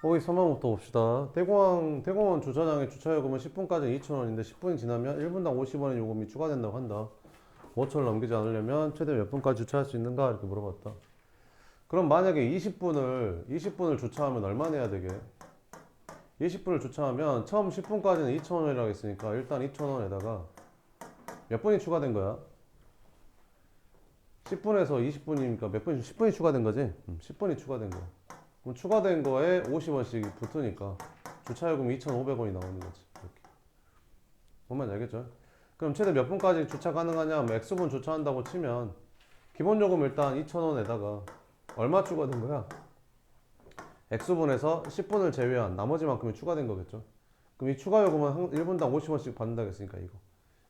거기 3번부터 봅시다. 대공원 주차장에 주차요금은 10분까지 2,000원인데 10분이 지나면 1분당 50원의 요금이 추가된다고 한다. 5초를 넘기지 않으려면 최대 몇 분까지 주차할 수 있는가? 이렇게 물어봤다. 그럼 만약에 20분을 주차하면 얼마 내야 되게? 20분을 주차하면 처음 10분까지는 2,000원이라고 했으니까 일단 2,000원에다가 몇 분이 추가된 거야? 10분에서 20분이니까 몇 분이 10분이 추가된 거지? 10분이 추가된 거야. 그럼 추가된 거에 50원씩 붙으니까 주차요금 2,500원이 나오는 거지. 이렇게. 뭔 말인지 알겠죠? 그럼 최대 몇 분까지 주차 가능하냐? 뭐 X분 주차한다고 치면 기본 요금 일단 2,000원에다가 얼마 추가된 거야? X분에서 10분을 제외한 나머지 만큼이 추가된 거겠죠. 그럼 이 추가 요금은 1분당 50원씩 받는다고 했으니까 이거.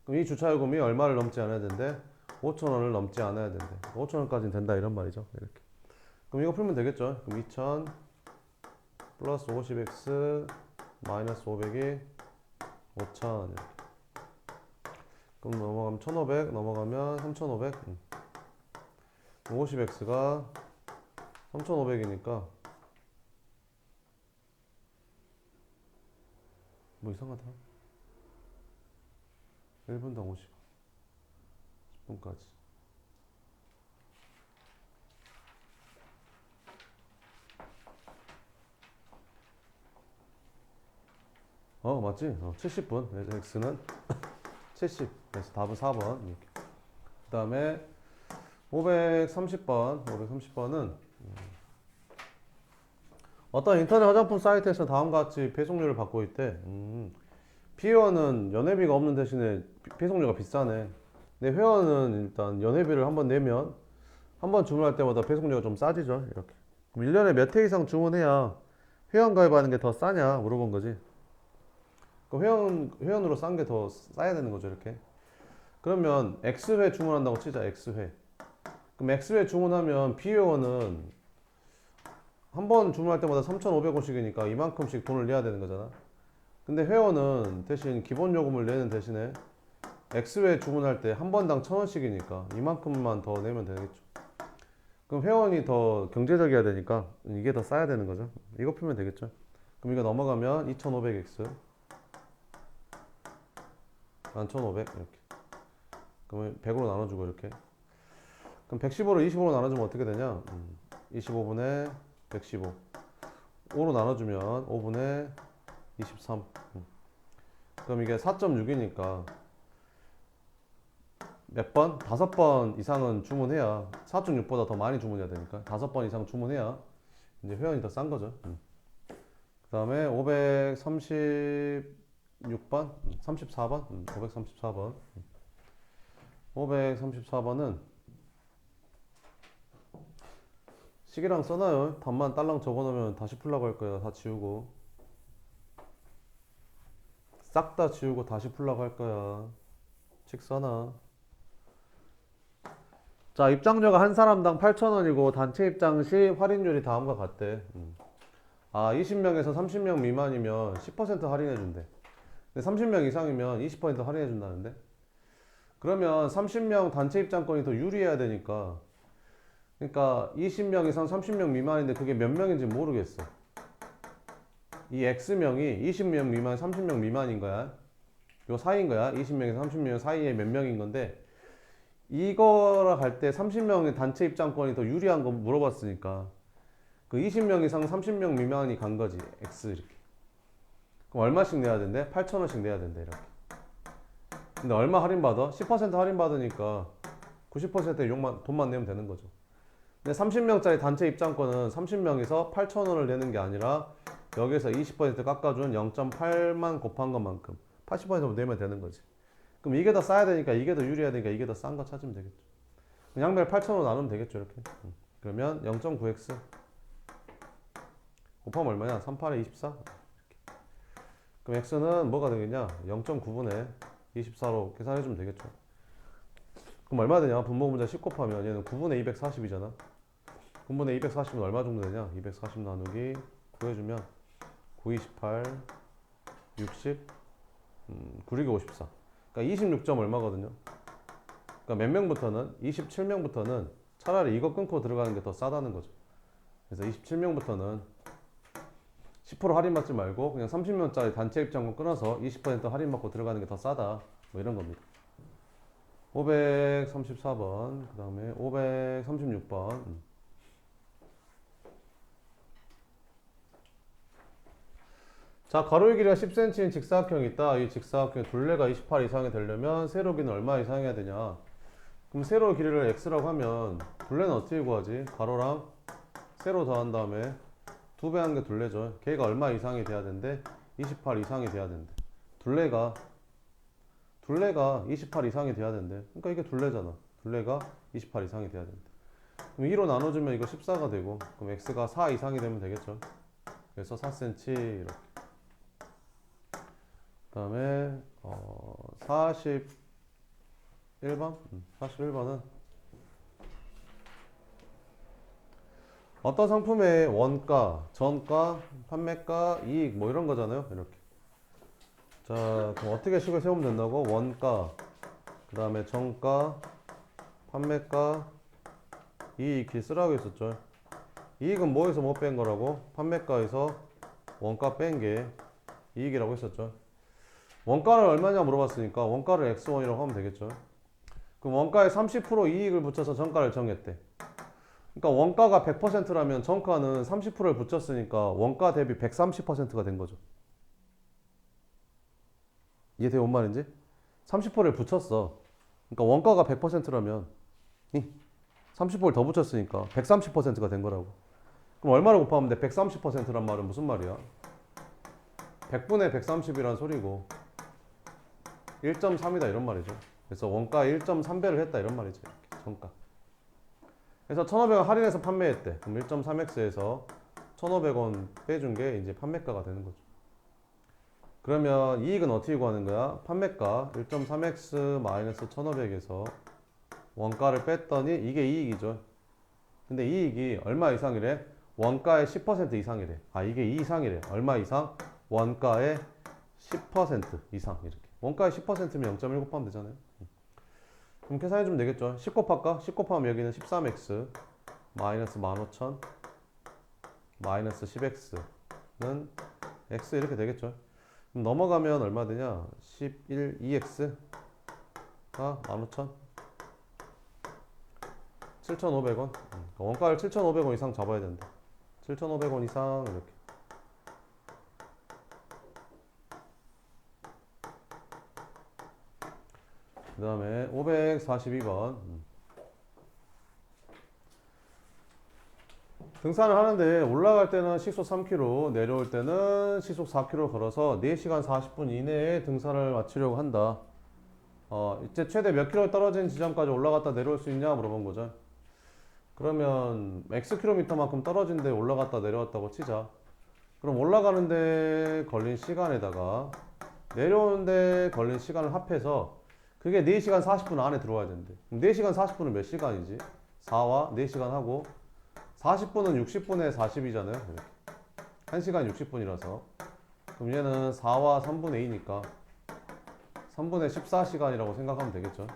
그럼 이 주차 요금이 얼마를 넘지 않아야 된대? 5,000원을 넘지 않아야 된대. 5,000원까지는 된다 이런 말이죠. 이렇게. 그럼 이거 풀면 되겠죠. 그럼 2,000 플러스 50x 마이너스 500이 5,000 이렇게. 그럼 넘어가면 1,500 넘어가면 3,500 50x가 3,500이니까 뭐 이상하다. 1분당 50 10분까지. 맞지? 70분. 그래서 x는 70. 그래서 답은 4번. 이렇게. 그 다음에 530번은 어떤 인터넷 화장품 사이트에서 다음과 같이 배송료를 받고 있대. 피회원은 연회비가 없는 대신에 배송료가 비싸네. 근데 회원은 일단 연회비를 한번 내면 한 번 주문할 때마다 배송료가 좀 싸지죠. 이렇게. 그럼 1년에 몇 회 이상 주문해야 회원 가입하는 게 더 싸냐 물어본 거지. 그 회원으로 싼 게 더 싸야 되는 거죠. 이렇게. 그러면 X회 주문한다고 치자. X회. 그럼 X회 주문하면 비회원은 한 번 주문할 때마다 3,500원씩이니까 이만큼씩 돈을 내야 되는 거잖아. 근데 회원은 대신 기본 요금을 내는 대신에 X회 주문할 때 한 번당 1,000원씩이니까 이만큼만 더 내면 되겠죠. 그럼 회원이 더 경제적이어야 되니까 이게 더 싸야 되는 거죠. 이거 풀면 되겠죠. 그럼 이거 넘어가면 2,500X 1,500 이렇게. 그러면 100으로 나눠주고 이렇게. 그럼 115로 25로 나눠주면 어떻게 되냐? 25분의 115. 5로 나눠주면 5분의 23. 그럼 이게 4.6이니까 몇 번? 5번 이상은 주문해야 4.6보다 더 많이 주문해야 되니까 5번 이상 주문해야 이제 회원이 더 싼 거죠. 그 다음에 536번, 34번, 534번. 534번은 식이랑 써놔요. 답만 딸랑 적어놓으면 다시 풀라고 할 거야. 다 지우고. 싹 다 지우고 다시 풀라고 할 거야. 책 써놔. 자, 입장료가 한 사람당 8,000원이고 단체 입장 시 할인율이 다음과 같대. 20명에서 30명 미만이면 10% 할인해준대. 근데 30명 이상이면 20% 할인해준다는데? 그러면 30명 단체 입장권이 더 유리해야 되니까. 그러니까 20명 이상 30명 미만인데 그게 몇 명인지 모르겠어. 이 X명이 20명 미만, 30명 미만인 거야. 요 사이인 거야. 20명에서 30명 사이에 몇 명인 건데 이거라 할 때 30명의 단체 입장권이 더 유리한 거 물어봤으니까 그 20명 이상 30명 미만이 간 거지. X 이렇게. 그럼 얼마씩 내야 된대? 8,000원씩 내야 된대. 이렇게. 근데 얼마 할인받아? 10% 할인받으니까 90%의 돈만 내면 되는 거죠. 근데 30명짜리 단체 입장권은 30명에서 8,000원을 내는 게 아니라 여기서 20% 깎아준 0.8만 곱한 것만큼 80% 내면 되는 거지. 그럼 이게 더 싸야 되니까 이게 더 유리해야 되니까 이게 더 싼 거 찾으면 되겠죠. 양별 8,000원으로 나누면 되겠죠. 이렇게. 그러면 0.9x 곱하면 얼마냐? 38에 24. 그럼 x는 뭐가 되겠냐? 0.9분의 24로 계산해주면 되겠죠. 그럼 얼마 되냐? 분모분자 10 곱하면 얘는 9분의 240이잖아. 9분의 240은 얼마 정도 되냐? 240 나누기 9 해주면 9, 28, 60, 9, 2, 54. 그러니까 26점 얼마거든요. 그러니까 몇 명부터는 27명부터는 차라리 이거 끊고 들어가는 게 더 싸다는 거죠. 그래서 27명부터는 10% 할인 받지 말고 그냥 30명짜리 단체 입장권 끊어서 20% 할인 받고 들어가는 게 더 싸다. 뭐 이런 겁니다. 534번, 그 다음에 536번. 자, 가로의 길이가 10cm인 직사각형이 있다. 이 직사각형 둘레가 28 이상이 되려면 세로 길이는 얼마 이상 해야 되냐? 그럼 세로 길이를 x라고 하면 둘레는 어떻게 구하지? 가로랑 세로 더한 다음에 2배 한 게 둘레죠. 걔가 얼마 이상이 돼야 된대? 28 이상이 돼야 된대. 둘레가 28 이상이 돼야 된대. 그러니까 이게 둘레잖아. 둘레가 28 이상이 돼야 된대. 그럼 2로 나눠주면 이거 14가 되고, 그럼 x가 4 이상이 되면 되겠죠. 그래서 4cm 이렇게. 그 다음에 41번? 41번은 어떤 상품의 원가, 전가, 판매가, 이익 뭐 이런 거잖아요. 이렇게. 자, 그럼 어떻게 식을 세우면 된다고? 원가, 그 다음에 정가, 판매가, 이익 이렇게 쓰라고 했었죠. 이익은 뭐에서 뭐 뺀 거라고? 판매가에서 원가 뺀 게 이익이라고 했었죠. 원가를 얼마냐 물어봤으니까 원가를 x1이라고 하면 되겠죠. 그럼 원가에 30% 이익을 붙여서 정가를 정했대. 그러니까 원가가 100%라면 정가는 30%를 붙였으니까 원가 대비 130%가 된 거죠. 이해돼요? 뭔 말인지? 30%를 붙였어. 그러니까 원가가 100%라면 30%를 더 붙였으니까 130%가 된 거라고. 그럼 얼마를 곱하면 돼? 130%란 말은 무슨 말이야? 100분의 130이란 소리고 1.3이다 이런 말이죠. 그래서 원가에 1.3배를 했다 이런 말이죠. 이렇게 정가. 그래서 1,500원 할인해서 판매했대. 그럼 1.3x에서 1,500원 빼준 게 이제 판매가가 되는 거죠. 그러면 이익은 어떻게 구하는 거야? 판매가 1.3x 마이너스 1,500에서 원가를 뺐더니 이게 이익이죠. 근데 이익이 얼마 이상이래? 원가의 10% 이상이래. 아, 이게 2 이상이래. 얼마 이상? 원가의 10% 이상 이렇게. 원가의 10%면 0.1 곱하면 되잖아요. 그럼 계산해주면 되겠죠. 10 곱할까? 10 곱하면 여기는 13x 마이너스 15,000 마이너스 10x는 x 이렇게 되겠죠. 그럼 넘어가면 얼마 되냐? 2x가 15,000 7,500원. 원가를 7,500원 이상 잡아야 된다. 7,500원 이상 이렇게. 그 다음에 542번. 등산을 하는데 올라갈 때는 시속 3km, 내려올 때는 시속 4km 걸어서 4시간 40분 이내에 등산을 마치려고 한다. 이제 최대 몇 킬로 떨어진 지점까지 올라갔다 내려올 수 있냐 물어본 거죠. 그러면 x 킬로미터만큼 떨어진데 올라갔다 내려왔다고 치자. 그럼 올라가는데 걸린 시간에다가 내려오는데 걸린 시간을 합해서 그게 4시간 40분 안에 들어와야 된대. 그럼 4시간 40분은 몇 시간이지? 4와 4시간 하고 40분은 60분의 40이잖아요. 이렇게. 1시간 60분이라서 그럼 얘는 4와 3분의 2니까 3분의 14시간이라고 생각하면 되겠죠.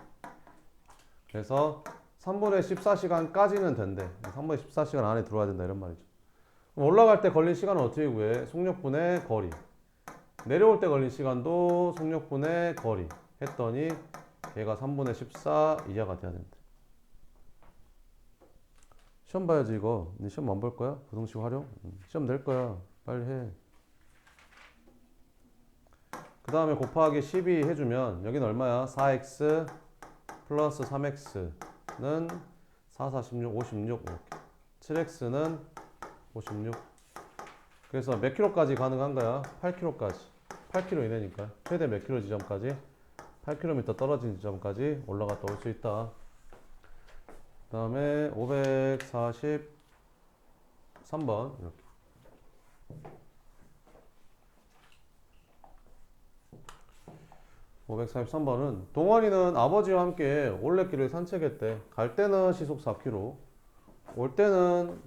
그래서 3분의 14시간까지는 된대. 3분의 14시간 안에 들어와야 된다 이런 말이죠. 그럼 올라갈 때 걸린 시간은 어떻게 구해? 속력분의 거리. 내려올 때 걸린 시간도 속력분의 거리 했더니 얘가 3분의 14 이하가 돼야 된대. 시험 봐야지 이거. 네 시험 안 볼 거야? 부등식 활용? 시험 낼 거야. 빨리 해. 그 다음에 곱하기 12 해주면 여기는 얼마야? 4x 플러스 3x는 4, 46, 56 이렇게. 7x는 56. 그래서 몇 킬로까지 가능한 거야? 8킬로까지. 8킬로 이내니까 최대 몇 킬로 지점까지? 8km 떨어진 지점까지 올라갔다 올 수 있다. 그 다음에 543번 이렇게. (543번은) 동원이는 아버지와 함께 올레길을 산책했대. 갈 때는 시속 4km, 올 때는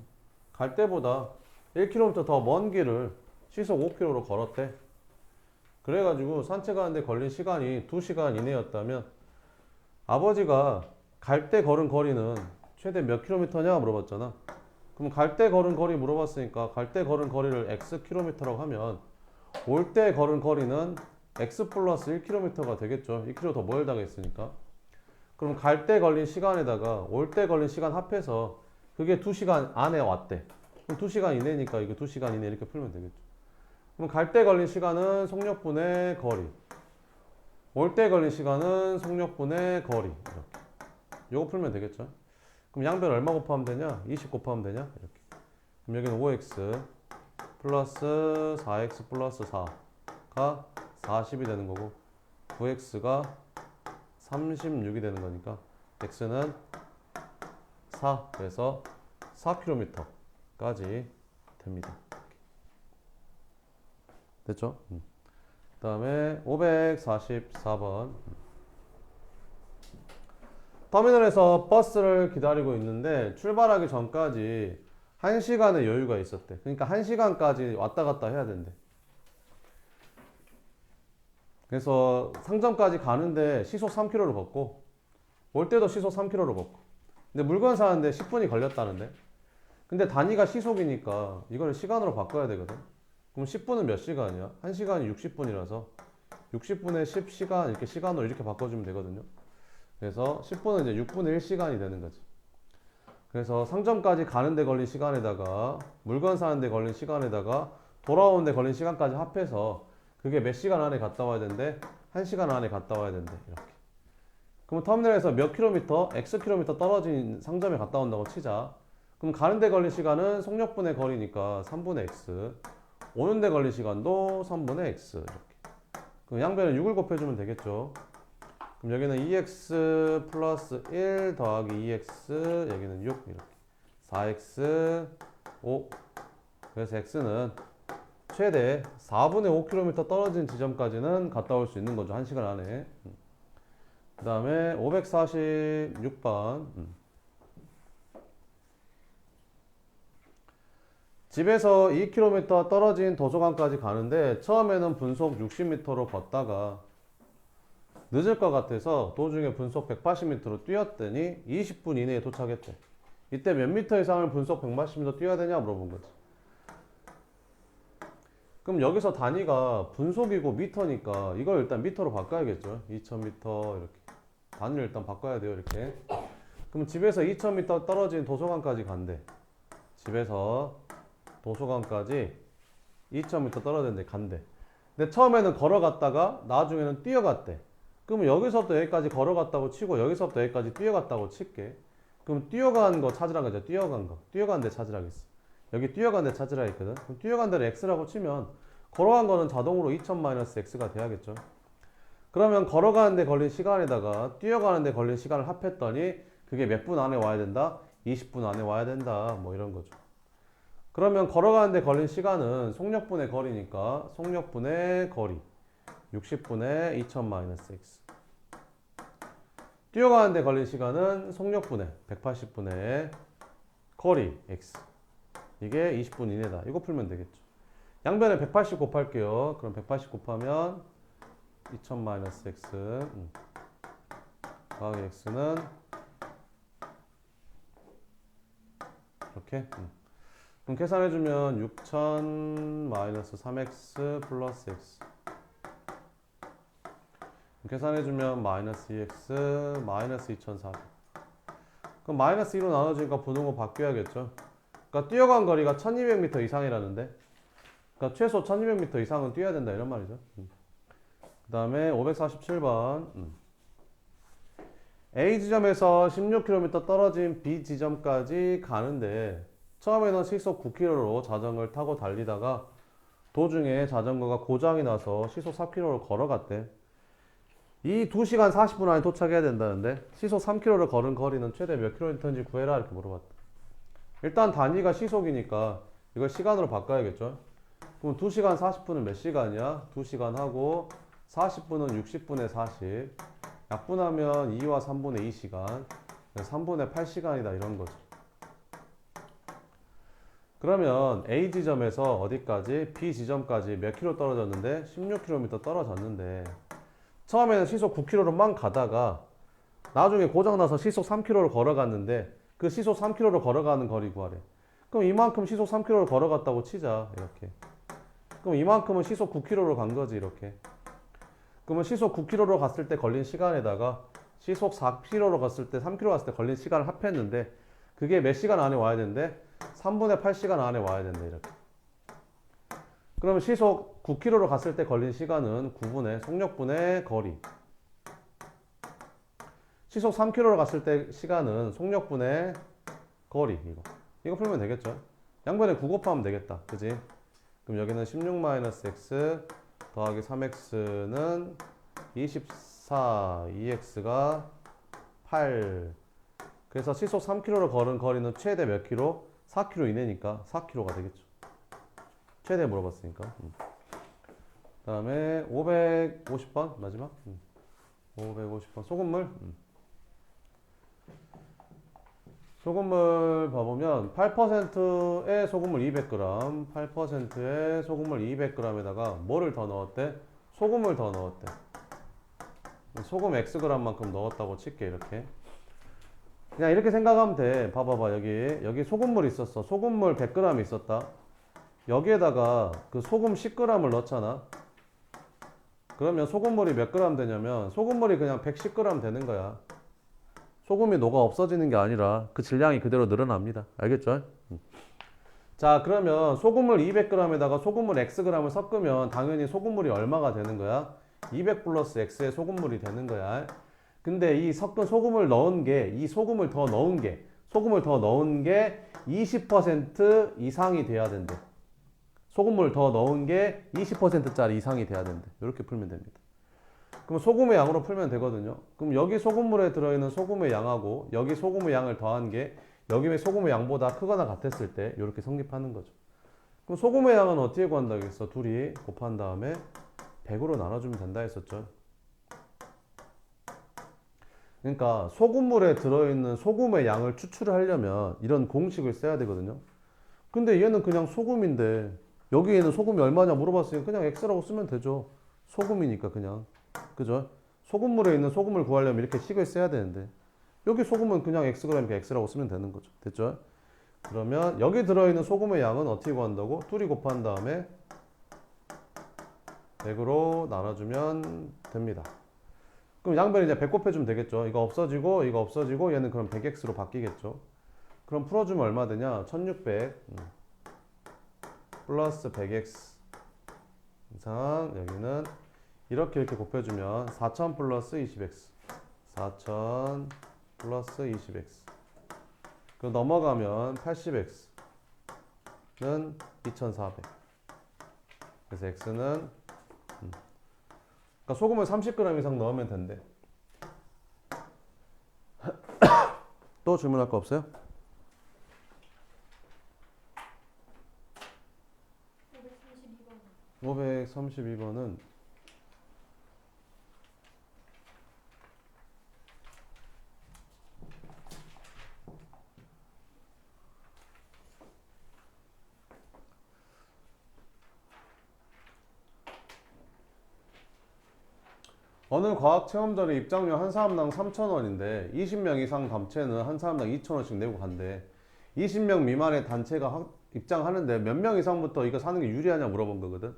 갈 때보다 1km 더 먼 길을 시속 5km로 걸었대. 그래가지고 산책하는데 걸린 시간이 2시간 이내였다면 아버지가 갈 때 걸은 거리는 최대 몇 킬로미터냐 물어봤잖아. 그럼 갈 때 걸은 거리 물어봤으니까 갈 때 걸은 거리를 x 킬로미터라고 하면 올 때 걸은 거리는 x 플러스 1km가 되겠죠. 1km 더 멀다가 있으니까. 그럼 갈 때 걸린 시간에다가 올 때 걸린 시간 합해서 그게 2시간 안에 왔대. 그럼 2시간 이내니까 이거 2시간 이내 이렇게 풀면 되겠죠. 그럼 갈 때 걸린 시간은 속력분의 거리. 올 때 걸린 시간은 속력분의 거리. 이렇게. 요거 풀면 되겠죠. 그럼 양변 얼마 곱하면 되냐? 20 곱하면 되냐? 이렇게. 그럼 여기는 5x 플러스 4x 플러스 4가 40이 되는 거고 9x가 36이 되는 거니까 x는 4, 그래서 4km까지 됩니다. 됐죠? 그 다음에 544번. 터미널에서 버스를 기다리고 있는데 출발하기 전까지 1시간의 여유가 있었대. 그러니까 1시간까지 왔다 갔다 해야 된대. 그래서 상점까지 가는데 시속 3km로 걷고 올 때도 시속 3km로 걷고. 근데 물건 사는데 10분이 걸렸다는데. 근데 단위가 시속이니까 이걸 시간으로 바꿔야 되거든. 그럼 10분은 몇 시간이야? 1시간이 60분이라서 60분에 10시간 이렇게 시간으로 이렇게 바꿔주면 되거든요. 그래서 10분은 이제 6분의 1시간이 되는 거지. 그래서 상점까지 가는데 걸린 시간에다가 물건 사는데 걸린 시간에다가 돌아오는데 걸린 시간까지 합해서 그게 몇 시간 안에 갔다 와야 된대? 1시간 안에 갔다 와야 된대. 이렇게. 그럼 터미널에서 몇 킬로미터, x 킬로미터 떨어진 상점에 갔다 온다고 치자. 그럼 가는데 걸린 시간은 속력분의 거리니까 3분의 x. 오는데 걸린 시간도 3분의 x. 이렇게. 그럼 양변에 6을 곱해주면 되겠죠. 그럼 여기는 2x 플러스 1 더하기 2x, 여기는 6 이렇게. 4x 5. 그래서 x는 최대 4분의 5km 떨어진 지점까지는 갔다 올 수 있는 거죠. 1시간 안에. 그 다음에 546번. 집에서 2km 떨어진 도서관까지 가는데 처음에는 분속 60m로 걷다가 늦을 것 같아서 도중에 분속 180m로 뛰었더니 20분 이내에 도착했대. 이때 몇 미터 이상을 분속 180m 뛰어야 되냐 물어본 거지. 그럼 여기서 단위가 분속이고 미터니까 이걸 일단 미터로 바꿔야겠죠. 2000m 이렇게. 단위를 일단 바꿔야 돼요. 이렇게. 그럼 집에서 2000m 떨어진 도서관까지 간대. 집에서 도서관까지 2000m 떨어졌는데 간대. 근데 처음에는 걸어갔다가 나중에는 뛰어갔대. 그러면 여기서부터 여기까지 걸어갔다고 치고 여기서부터 여기까지 뛰어갔다고 칠게. 그럼 뛰어간 거 찾으라 그러죠. 뛰어간 거. 뛰어간 데 찾으라겠어. 여기 뛰어간 데 찾으라 했거든. 그럼 뛰어간 데를 x라고 치면 걸어간 거는 자동으로 2000-x가 돼야겠죠. 그러면 걸어가는 데 걸린 시간에다가 뛰어가는 데 걸린 시간을 합했더니 그게 몇 분 안에 와야 된다? 20분 안에 와야 된다. 뭐 이런 거죠. 그러면 걸어가는 데 걸린 시간은 속력분의 거리니까 속력분의 거리 60분의 2000-x. 뛰어가는 데 걸린 시간은 속력분의 180분의 거리 x. 이게 20분 이내다. 이거 풀면 되겠죠. 양변에 180 곱할게요. 그럼 180 곱하면 2000-x 더하기 x는 이렇게. 그럼 계산해주면 6000-3x 플러스 x. 계산해주면 마이너스 2x 마이너스 2400. 그럼 마이너스 2로 나눠지니까 부등호 바뀌어야겠죠. 그러니까 뛰어간 거리가 1200m 이상이라는데, 그러니까 최소 1200m 이상은 뛰어야 된다 이런 말이죠. 그 다음에 547번. A 지점에서 16km 떨어진 B 지점까지 가는데 처음에는 시속 9km로 자전거를 타고 달리다가 도중에 자전거가 고장이 나서 시속 4km로 걸어갔대. 이 2시간 40분 안에 도착해야 된다는데 시속 3km를 걸은 거리는 최대 몇 킬로미터인지 구해라 이렇게 물어봤다. 일단 단위가 시속이니까 이걸 시간으로 바꿔야겠죠. 그럼 2시간 40분은 몇 시간이야? 2시간 하고 40분은 60분의 40. 약분하면 2와 3분의 2시간. 3분의 8시간이다 이런 거죠. 그러면 A 지점에서 어디까지? B 지점까지 몇 킬로 떨어졌는데? 16km 떨어졌는데 처음에는 시속 9km로만 가다가 나중에 고장나서 시속 3km로 걸어갔는데 그 시속 3km로 걸어가는 거리 구하래. 그럼 이만큼 시속 3km를 걸어갔다고 치자. 이렇게. 그럼 이만큼은 시속 9km로 간 거지. 이렇게. 그러면 시속 9km로 갔을 때 걸린 시간에다가 시속 4km로 갔을 때 3km 갔을 때 걸린 시간을 합했는데 그게 몇 시간 안에 와야 되는데 3분의 8시간 안에 와야 된다. 이렇게. 그러면 시속 9km로 갔을 때 걸린 시간은 9분의 속력분의 거리. 시속 3km로 갔을 때 시간은 속력분의 거리. 이거 풀면 되겠죠. 양변에 9 곱하면 되겠다. 그지? 그럼 여기는 16-x 더하기 3x는 24, 2x가 8. 그래서 시속 3km로 걸은 거리는 최대 몇 킬로? 4km 이내니까 4km가 되겠죠. 최대 물어봤으니까. 그 다음에 550번 마지막. 550번 소금물. 소금물 봐보면 8%의 소금물 200g, 8%의 소금물 200g에다가 뭐를 더 넣었대? 소금을 더 넣었대. 소금 xg만큼 넣었다고 칠게. 이렇게 그냥 이렇게 생각하면 돼. 봐봐봐. 여기 소금물 있었어. 소금물 100g 있었다. 여기에다가 그 소금 10g을 넣잖아. 그러면 소금물이 몇 g 되냐면 소금물이 그냥 110g 되는 거야. 소금이 녹아 없어지는 게 아니라 그 질량이 그대로 늘어납니다. 알겠죠? 자, 그러면 소금물 200g에다가 소금물 xg을 섞으면 당연히 소금물이 얼마가 되는 거야? 200 플러스 x의 소금물이 되는 거야. 근데 이 섞은 소금을 넣은 게, 이 소금을 더 넣은 게 20% 이상이 돼야 된대. 소금물 더 넣은 게 20%짜리 이상이 돼야 된대. 이렇게 풀면 됩니다. 그럼 소금의 양으로 풀면 되거든요. 그럼 여기 소금물에 들어있는 소금의 양하고 여기 소금의 양을 더한 게 여기의 소금의 양보다 크거나 같았을 때 이렇게 성립하는 거죠. 그럼 소금의 양은 어떻게 구한다 했어? 둘이 곱한 다음에 100으로 나눠주면 된다 했었죠. 그러니까 소금물에 들어있는 소금의 양을 추출을 하려면 이런 공식을 써야 되거든요. 근데 얘는 그냥 소금인데 여기에는 소금이 얼마냐 물어봤으니까 그냥 x라고 쓰면 되죠. 소금이니까 그냥. 그죠? 소금물에 있는 소금을 구하려면 이렇게 식을 써야 되는데 여기 소금은 그냥 xg이니까 x라고 쓰면 되는 거죠. 됐죠? 그러면 여기 들어있는 소금의 양은 어떻게 구한다고? 둘이 곱한 다음에 100으로 나눠주면 됩니다. 그럼 양변 이제 100 곱해주면 되겠죠. 이거 없어지고 얘는 그럼 100x로 바뀌겠죠. 그럼 풀어주면 얼마 되냐? 1600 플러스 100x 이상 여기는 이렇게 곱해주면 4000 플러스 20x 4000 플러스 20x 그럼 넘어가면 80x는 2400 그래서 x는 그러니까 소금을 30g 이상 넣으면 된대. 또 질문할 거 없어요? 532번은 어느 과학체험전에 입장료 한 사람당 3,000원인데 20명 이상 단체는 한 사람당 2,000원씩 내고 간대. 20명 미만의 단체가 입장하는데 몇 명 이상부터 이거 사는 게 유리하냐 물어본 거거든.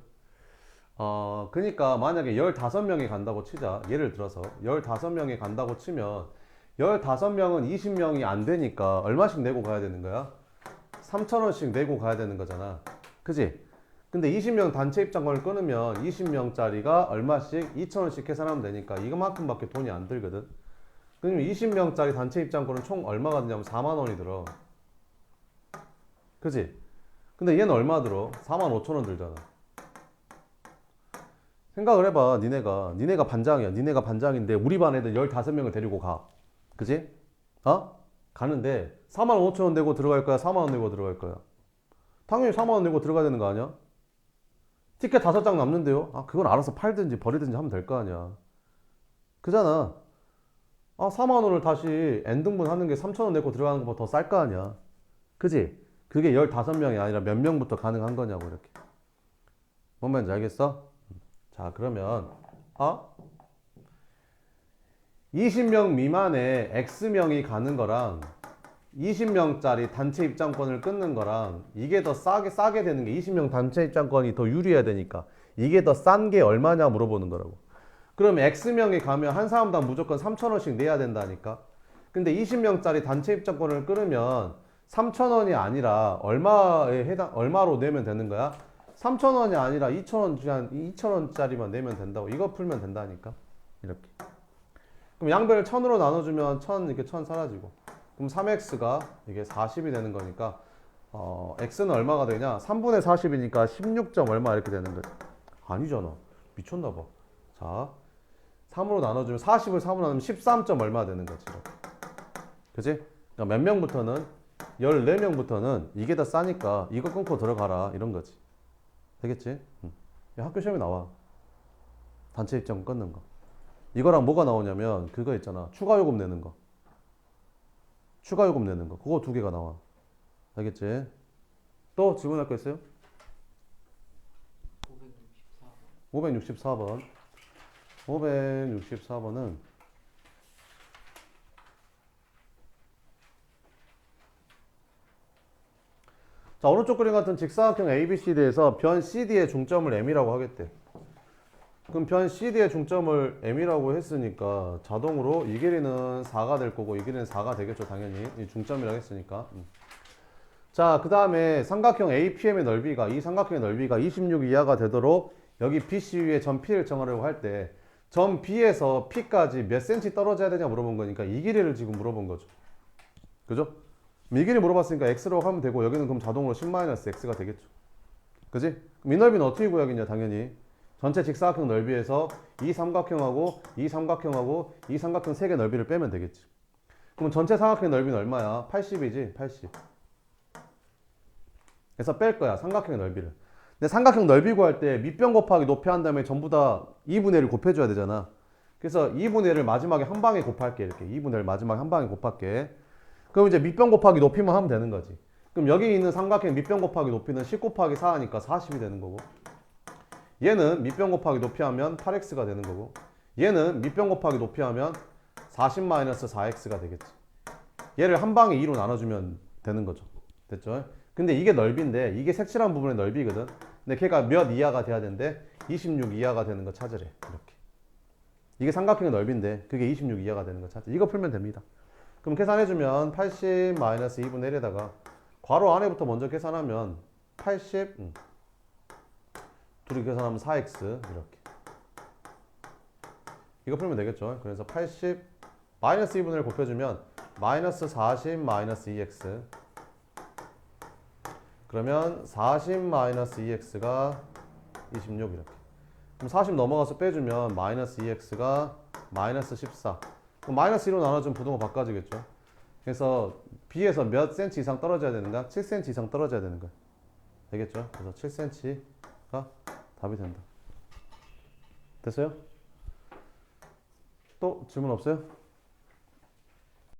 그러니까 만약에 15명이 간다고 치자. 예를 들어서 15명이 간다고 치면 15명은 20명이 안 되니까 얼마씩 내고 가야 되는 거야? 3,000원씩 내고 가야 되는 거잖아. 그지? 근데 20명 단체 입장권을 끊으면 20명짜리가 얼마씩 2,000원씩 계산하면 되니까 이거만큼밖에 돈이 안 들거든. 그러면 20명짜리 단체 입장권은 총 얼마가 드냐면 4만 원이 들어. 그지? 근데 얘는 얼마 들어? 45,000원 들잖아. 생각을 해봐. 니네가 반장이야. 니네가 반장인데 우리 반 애들 15명을 데리고 가. 그지? 가는데 45,000원 내고 들어갈 거야? 4만 원 내고 들어갈 거야? 당연히 4만 원 내고 들어가야 되는 거 아니야? 티켓 5장 남는데요? 그건 알아서 팔든지 버리든지 하면 될 거 아니야. 그잖아. 4만 원을 다시 N등분 하는 게 3,000원 내고 들어가는 것보다 더 쌀 거 아니야. 그지? 그게 15명이 아니라 몇 명부터 가능한 거냐고, 이렇게. 뭔 말인지 알겠어? 자, 그러면, 20명 미만의 X명이 가는 거랑 20명짜리 단체 입장권을 끊는 거랑 이게 더 싸게 되는 게 20명 단체 입장권이 더 유리해야 되니까 이게 더 싼 게 얼마냐 물어보는 거라고. 그럼 X명이 가면 한 사람당 무조건 3,000원씩 내야 된다니까. 근데 20명짜리 단체 입장권을 끊으면 3,000원이 아니라 얼마로 내면 되는 거야? 3,000원이 아니라 2,000원짜리만 내면 된다고. 이거 풀면 된다니까. 이렇게. 그럼 양변을 1,000으로 나눠주면 1,000 이렇게 1,000 사라지고. 그럼 3x가 이게 40이 되는 거니까 x는 얼마가 되냐? 3분의 40이니까 16점 얼마 이렇게 되는 거지. 아니잖아. 미쳤나 봐. 자, 3으로 나눠주면 40을 3으로 나누면 13점 얼마 되는 거지. 이렇게. 그지? 그러니까 몇 명부터는 14명부터는 이게 더 싸니까 이거 끊고 들어가라 이런 거지. 되겠지? 학교 시험에 나와. 단체 입장 끊는 거. 이거랑 뭐가 나오냐면 그거 있잖아. 추가 요금 내는 거. 추가 요금 내는 거. 그거 두 개가 나와. 알겠지? 또 질문할 거 있어요? 564번. 564번은 자, 오른쪽 그림 같은 직사각형 ABCD에서 변 CD의 중점을 M이라고 하겠대. 그럼 변 CD의 중점을 M이라고 했으니까 자동으로 이 길이는 4가 될 거고 이 길이는 4가 되겠죠. 당연히. 이 중점이라고 했으니까. 자, 그 다음에 삼각형 APM의 넓이가 이 삼각형의 넓이가 26 이하가 되도록 여기 BC 위에 점 P를 정하려고 할 때 점 B에서 P까지 몇 cm 떨어져야 되냐 물어본 거니까 이 길이를 지금 물어본 거죠. 그죠? 이 길이 물어봤으니까 X로 하면 되고 여기는 그럼 자동으로 10-X가 되겠죠. 그지? 그럼 이 넓이는 어떻게 구하겠냐 당연히 전체 직사각형 넓이에서 이 삼각형하고 이 삼각형하고 이 삼각형 3개 넓이를 빼면 되겠지. 그럼 전체 삼각형 넓이는 얼마야? 80이지? 80. 그래서 뺄 거야 삼각형의 넓이를. 근데 삼각형 넓이 구할 때 밑변 곱하기 높이 한 다음에 전부 다 2분의 1을 곱해줘야 되잖아. 그래서 2분의 1을 마지막에 한 방에 곱할게. 이렇게 2분의 1 마지막에 한 방에 곱할게. 그럼 이제 밑변 곱하기 높이만 하면 되는 거지. 그럼 여기 있는 삼각형 밑변 곱하기 높이는 10 곱하기 4 하니까 40이 되는 거고 얘는 밑변 곱하기 높이 하면 8x가 되는 거고 얘는 밑변 곱하기 높이 하면 40-4x가 되겠지. 얘를 한 방에 2로 나눠주면 되는 거죠. 됐죠? 근데 이게 넓이인데 이게 색칠한 부분의 넓이거든. 근데 걔가 몇 이하가 돼야 되는데 26 이하가 되는 거 찾으래. 이렇게. 이게 삼각형의 넓이인데 그게 26 이하가 되는 거 찾으래. 이거 풀면 됩니다. 그럼 계산해주면 80-2분의 1에다가 괄호 안에부터 먼저 계산하면 80 둘이 계산하면 4x 이렇게. 이거 풀면 되겠죠. 그래서 80 -2분의 1 곱해주면 -40-2x 그러면 40-2x가 26 이렇게. 그럼 40 넘어가서 빼주면 -2x가 -14. 그럼 -1로 나눠주면 부등호 바꿔지겠죠. 그래서 B에서 몇 cm 이상 떨어져야 되는가? 7cm 이상 떨어져야 되는 거야. 되겠죠? 그래서 7cm가 답이 된다. 됐어요? 또 질문 없어요?